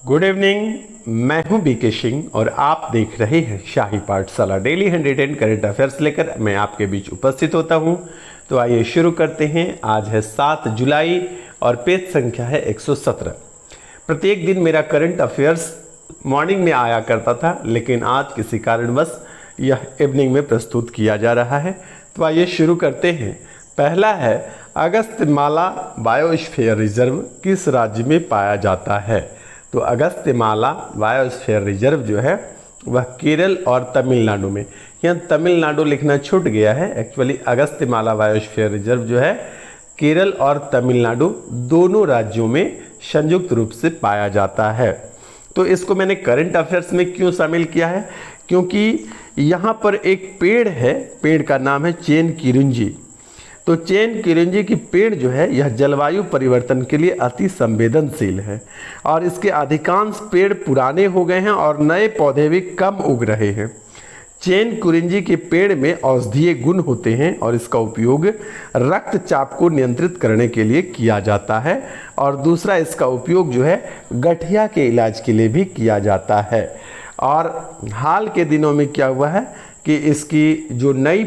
Good evening. मैं हूं BK Singh और आप देख रहे हैं शाही पाठशाला। डेली 110 करंट अफेयर्स लेकर मैं आपके बीच उपस्थित होता हूं। तो आइए शुरू करते हैं। आज है 7 जुलाई और पेज संख्या है 117। प्रत्येक दिन मेरा करंट अफेयर्स मॉर्निंग में आया करता था, लेकिन आज किसी कारणवश यह इवनिंग में प्रस्तुत किया जा रहा है। तो आइए शुरू करते हैं। पहला है, अगस्त्यमाला बायोस्फीयर रिजर्व किस राज्य में पाया जाता है? तो अगस्त्यमाला बायोस्फीयर रिजर्व जो है वह केरल और तमिलनाडु में, यहाँ तमिलनाडु लिखना छूट गया है। एक्चुअली अगस्त्यमाला बायोस्फीयर रिजर्व जो है केरल और तमिलनाडु दोनों राज्यों में संयुक्त रूप से पाया जाता है। तो इसको मैंने करंट अफेयर्स में क्यों शामिल किया है? क्योंकि यहाँ पर एक पेड़ है, पेड़ का नाम है चेन किरुंजी। तो चेन किरुंजी की पेड़ जो है यह जलवायु परिवर्तन के लिए अति संवेदनशील है और इसके अधिकांश पेड़ पुराने हो गए हैं और नए पौधे भी कम उग रहे हैं। चेन किरुंजी के पेड़ में औषधीय गुण होते हैं और इसका उपयोग रक्तचाप को नियंत्रित करने के लिए किया जाता है और दूसरा इसका उपयोग जो है गठिया के इलाज के लिए भी किया जाता है। और हाल के दिनों में क्या हुआ है कि इसकी जो नई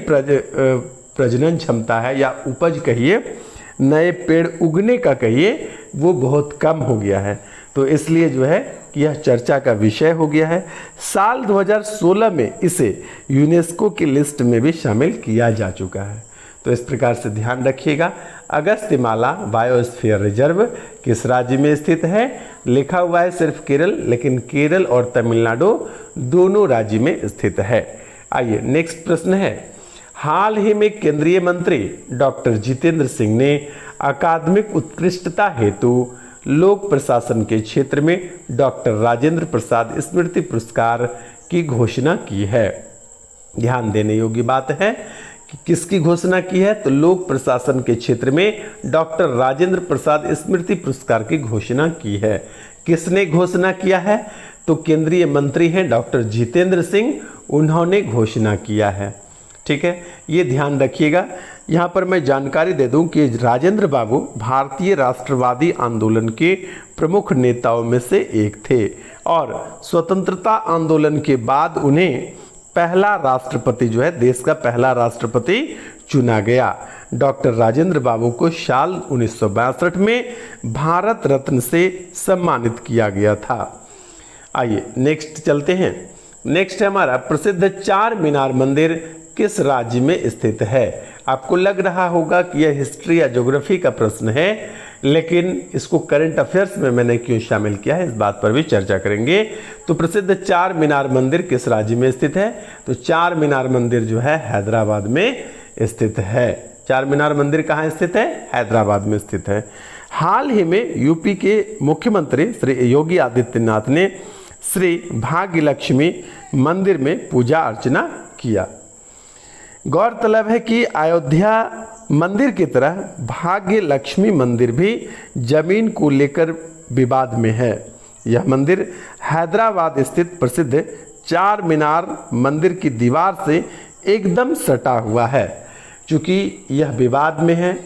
प्रजनन क्षमता है या उपज कहिए, नए पेड़ उगने का कहिए, वो बहुत कम हो गया है। तो इसलिए जो है कि यह चर्चा का विषय हो गया है। साल 2016 में इसे यूनेस्को की लिस्ट में भी शामिल किया जा चुका है। तो इस प्रकार से ध्यान रखिएगा। अगस्त्यमाला बायोस्फीयर रिजर्व किस राज्य में स्थित है? लिखा हुआ है सिर्फ केरल, लेकिन केरल और तमिलनाडु दोनों राज्य में स्थित है। आइए नेक्स्ट प्रश्न है। हाल ही में केंद्रीय मंत्री डॉक्टर जितेंद्र सिंह ने अकादमिक उत्कृष्टता हेतु लोक प्रशासन के क्षेत्र में डॉक्टर राजेंद्र प्रसाद स्मृति पुरस्कार की घोषणा की है। ध्यान देने योग्य बात है कि किसकी घोषणा की है? तो लोक प्रशासन के क्षेत्र में डॉक्टर राजेंद्र प्रसाद स्मृति पुरस्कार की घोषणा की है। किसने घोषणा किया है? तो केंद्रीय मंत्री हैं डॉक्टर जितेंद्र सिंह, उन्होंने घोषणा किया है। ठीक है, ये ध्यान रखिएगा। यहाँ पर मैं जानकारी दे दूं कि राजेंद्र बाबू भारतीय राष्ट्रवादी आंदोलन के प्रमुख नेताओं में से एक थे और स्वतंत्रता आंदोलन के बाद उन्हें पहला राष्ट्रपति जो है, देश का पहला राष्ट्रपति चुना गया। डॉक्टर राजेंद्र बाबू को साल 1962 में भारत रत्न से सम्मानित किया गया था। आइए नेक्स्ट चलते हैं। नेक्स्ट है हमारा प्रसिद्ध चार मीनार मंदिर किस राज्य में स्थित है? आपको लग रहा होगा कि यह हिस्ट्री या ज्योग्राफी का प्रश्न है, लेकिन इसको करंट अफेयर्स में मैंने क्यों शामिल किया है, इस बात पर भी चर्चा करेंगे। तो प्रसिद्ध चार मीनार मंदिर किस राज्य में स्थित है? तो चार मीनार मंदिर जो है हैदराबाद में स्थित है। चार मीनार मंदिर कहाँ स्थित है? हैदराबाद में स्थित है। हाल ही में यूपी के मुख्यमंत्री श्री योगी आदित्यनाथ ने श्री भाग्यलक्ष्मी मंदिर में पूजा अर्चना किया। गौरतलब है कि अयोध्या मंदिर की तरह भाग्य लक्ष्मी मंदिर भी जमीन को लेकर विवाद में है। यह मंदिर हैदराबाद स्थित प्रसिद्ध चार मीनार मंदिर की दीवार से एकदम सटा हुआ है। चूँकि यह विवाद में है,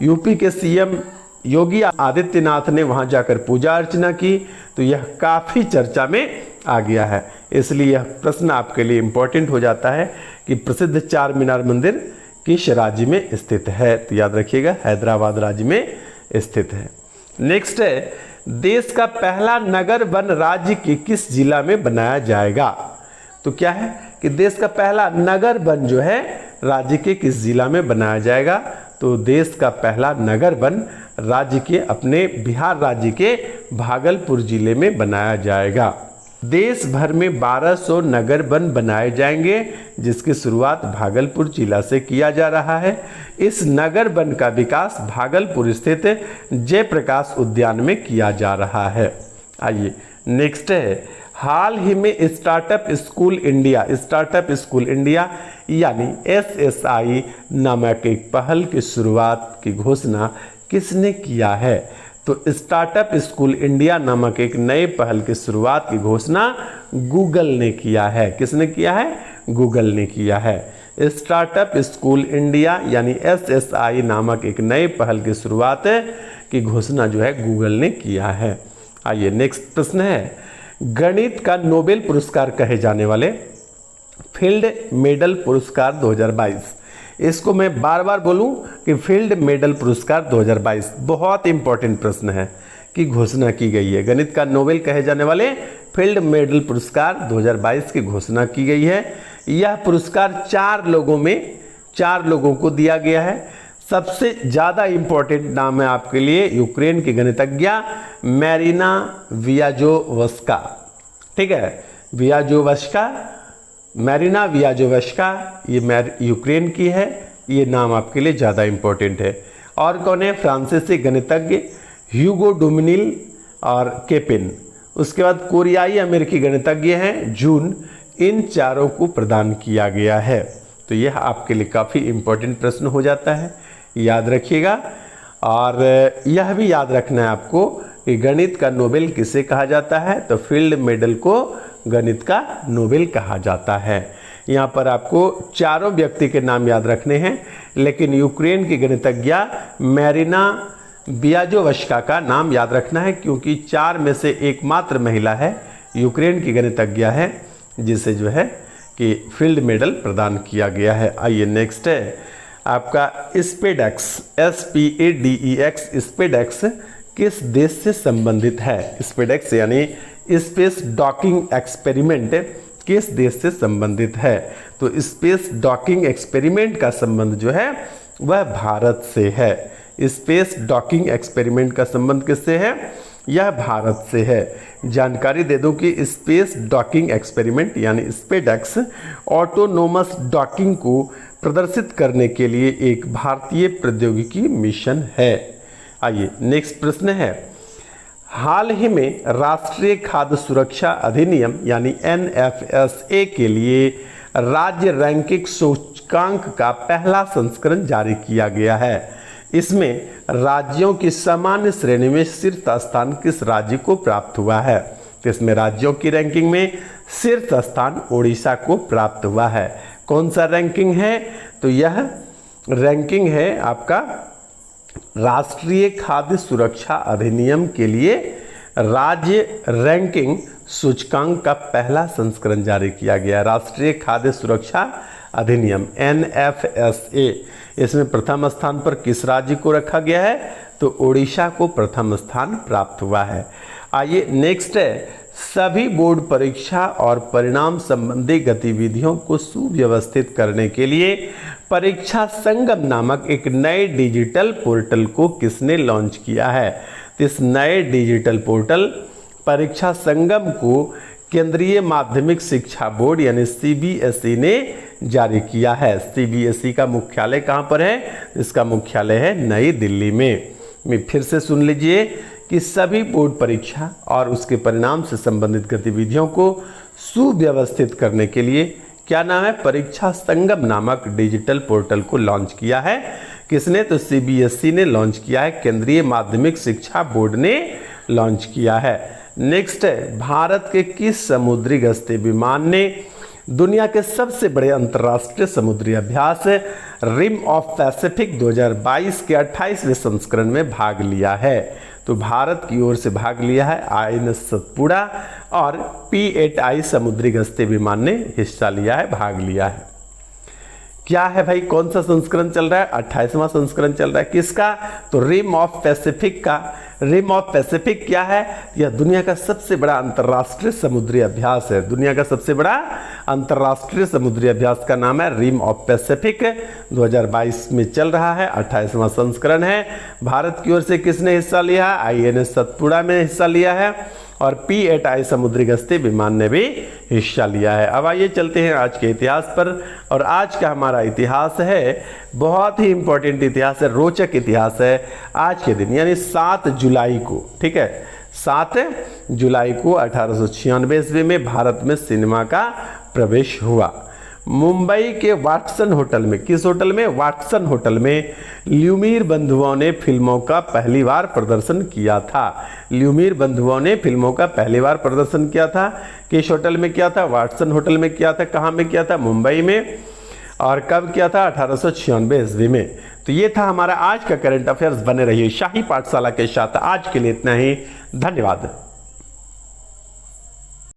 यूपी के सीएम योगी आदित्यनाथ ने वहां जाकर पूजा अर्चना की, तो यह काफ़ी चर्चा में आ गया है। इसलिए यह प्रश्न आपके लिए इम्पोर्टेंट हो जाता है कि प्रसिद्ध चार मीनार मंदिर किस राज्य में स्थित है? तो याद रखिएगा हैदराबाद राज्य में स्थित है। नेक्स्ट है, देश का पहला नगर वन राज्य के किस जिला में बनाया जाएगा? तो क्या है कि देश का पहला नगर वन जो है राज्य के किस जिला में बनाया जाएगा? तो देश का पहला नगर वन राज्य के अपने बिहार राज्य के भागलपुर जिले में बनाया जाएगा। देश भर में 1200 नगर वन बनाए जाएंगे, जिसकी शुरुआत भागलपुर जिला से किया जा रहा है। इस नगर वन का विकास भागलपुर स्थित जयप्रकाश उद्यान में किया जा रहा है। आइए नेक्स्ट है, हाल ही में स्टार्टअप स्कूल इंडिया यानी SSI नामक एक पहल की शुरुआत की घोषणा किसने किया है? तो स्टार्टअप स्कूल इंडिया नामक एक नए पहल की शुरुआत की घोषणा गूगल ने किया है। किसने किया है? गूगल ने किया है। स्टार्टअप स्कूल इंडिया यानी SSI नामक एक नए पहल की शुरुआत की घोषणा जो है गूगल ने किया है। आइए नेक्स्ट प्रश्न है, गणित का नोबेल पुरस्कार कहे जाने वाले फील्ड मेडल पुरस्कार 2022, इसको मैं बार बार बोलूं कि फील्ड मेडल पुरस्कार 2022 बहुत इंपॉर्टेंट प्रश्न है की घोषणा की गई है। गणित का नोबेल कहे जाने वाले फील्ड मेडल पुरस्कार 2022 की घोषणा की गई है। यह पुरस्कार 4 लोगों को दिया गया है। सबसे ज़्यादा इंपॉर्टेंट नाम है आपके लिए यूक्रेन की गणितज्ञ मैरिना वियाजोवस्का। ठीक है, मैरिना वियाजोवस्का, ये यूक्रेन की है। ये नाम आपके लिए ज़्यादा इंपॉर्टेंट है। और कौन है? फ्रांसीसी गणितज्ञ ह्यूगो डोमिनिल और केपिन। उसके बाद कोरियाई अमेरिकी गणितज्ञ हैं जून। इन चारों को प्रदान किया गया है। तो यह आपके लिए काफ़ी इंपॉर्टेंट प्रश्न हो जाता है, याद रखिएगा। और यह भी याद रखना है आपको कि गणित का नोबेल किसे कहा जाता है, तो फील्ड मेडल को गणित का नोबेल कहा जाता है। यहाँ पर आपको चारों व्यक्ति के नाम याद रखने हैं, लेकिन यूक्रेन की गणितज्ञ मैरिना वियाजोवस्का का नाम याद रखना है, क्योंकि 4 में से एकमात्र महिला है, यूक्रेन की गणितज्ञ है, जिसे जो है कि फील्ड मेडल प्रदान किया गया है। आइए नेक्स्ट है आपका स्पेडेक्स, SPADEX, स्पेडेक्स किस देश से संबंधित है? स्पेडेक्स यानी स्पेस डॉकिंग एक्सपेरिमेंट किस देश से संबंधित है? तो स्पेस डॉकिंग एक्सपेरिमेंट का संबंध जो है वह भारत से है। स्पेस डॉकिंग एक्सपेरिमेंट का संबंध किससे है? यह भारत से है। जानकारी दे दूं कि स्पेस डॉकिंग एक्सपेरिमेंट यानी स्पेडेक्स ऑटोनोमस डॉकिंग को प्रदर्शित करने के लिए एक भारतीय प्रौद्योगिकी मिशन है। आइए नेक्स्ट प्रश्न है, हाल ही में राष्ट्रीय खाद्य सुरक्षा अधिनियम यानी NFSA के लिए राज्य रैंकिंग सूचकांक का पहला संस्करण जारी किया गया है। इसमें राज्यों की सामान्य श्रेणी में शीर्ष स्थान किस राज्य को प्राप्त हुआ है? तो इसमें राज्यों की रैंकिंग में शीर्ष स्थान ओडिशा को प्राप्त हुआ है। कौन सा रैंकिंग है? तो यह रैंकिंग है आपका राष्ट्रीय खाद्य सुरक्षा अधिनियम के लिए राज्य रैंकिंग सूचकांक का पहला संस्करण जारी किया गया। राष्ट्रीय खाद्य सुरक्षा अधिनियम NFSA, इसमें प्रथम स्थान पर किस राज्य को रखा गया है? तो ओडिशा को प्रथम स्थान प्राप्त हुआ है। आइए नेक्स्ट है, सभी बोर्ड परीक्षा और परिणाम संबंधी गतिविधियों को सुव्यवस्थित करने के लिए परीक्षा संगम नामक एक नए डिजिटल पोर्टल को किसने लॉन्च किया है? तो इस नए डिजिटल पोर्टल परीक्षा संगम को केंद्रीय माध्यमिक शिक्षा बोर्ड यानी CBSE ने जारी किया है। CBSE का मुख्यालय कहाँ पर है? इसका मुख्यालय है नई दिल्ली में। फिर से सुन लीजिए कि सभी बोर्ड परीक्षा और उसके परिणाम से संबंधित गतिविधियों को सुव्यवस्थित करने के लिए क्या नाम है? परीक्षा संगम नामक डिजिटल पोर्टल को लॉन्च किया है। किसने? तो CBSE ने लॉन्च किया है, केंद्रीय माध्यमिक शिक्षा बोर्ड ने लॉन्च किया है। नेक्स्ट है, भारत के किस समुद्री गश्ती विमान ने दुनिया के सबसे बड़े अंतर्राष्ट्रीय समुद्री अभ्यास रिम ऑफ पैसिफिक 2022 के 28वें संस्करण में भाग लिया है? तो भारत की ओर से भाग लिया है INS सतपुड़ा और P8I समुद्री गश्ती विमान ने हिस्सा लिया है, भाग लिया है। क्या है भाई, कौन सा संस्करण चल रहा है? 28वां संस्करण चल रहा है। किसका? तो रिम ऑफ पैसिफिक का। रिम ऑफ पैसिफिक क्या है? यह दुनिया का सबसे बड़ा अंतर्राष्ट्रीय समुद्री अभ्यास है। दुनिया का सबसे बड़ा अंतर्राष्ट्रीय समुद्री अभ्यास का नाम है रिम ऑफ पैसिफिक, 2022 में चल रहा है, 28वां संस्करण है। भारत की ओर से किसने हिस्सा लिया है? INS सतपुड़ा में हिस्सा लिया है और P8I समुद्री गश्ती विमान ने भी हिस्सा लिया है। अब आइए चलते हैं आज के इतिहास पर। और आज का हमारा इतिहास है बहुत ही इंपॉर्टेंट इतिहास है, रोचक इतिहास है। आज के दिन यानी 7 जुलाई को, ठीक है, 7 जुलाई को 1896 ईस्वी में भारत में सिनेमा का प्रवेश हुआ। मुंबई के वाटसन होटल में, किस होटल में? वाटसन होटल में ल्यूमियर बंधुओं ने फिल्मों का पहली बार प्रदर्शन किया था। ल्यूमियर बंधुओं ने फिल्मों का पहली बार प्रदर्शन किया था। किस होटल में किया था? वाटसन होटल में किया था। कहाँ में किया था? मुंबई में। और कब किया था? 1896 ईस्वी में। तो ये था हमारा आज का करंट अफेयर्स। बने रहिए शाही पाठशाला के साथ। आज के लिए इतना ही, धन्यवाद।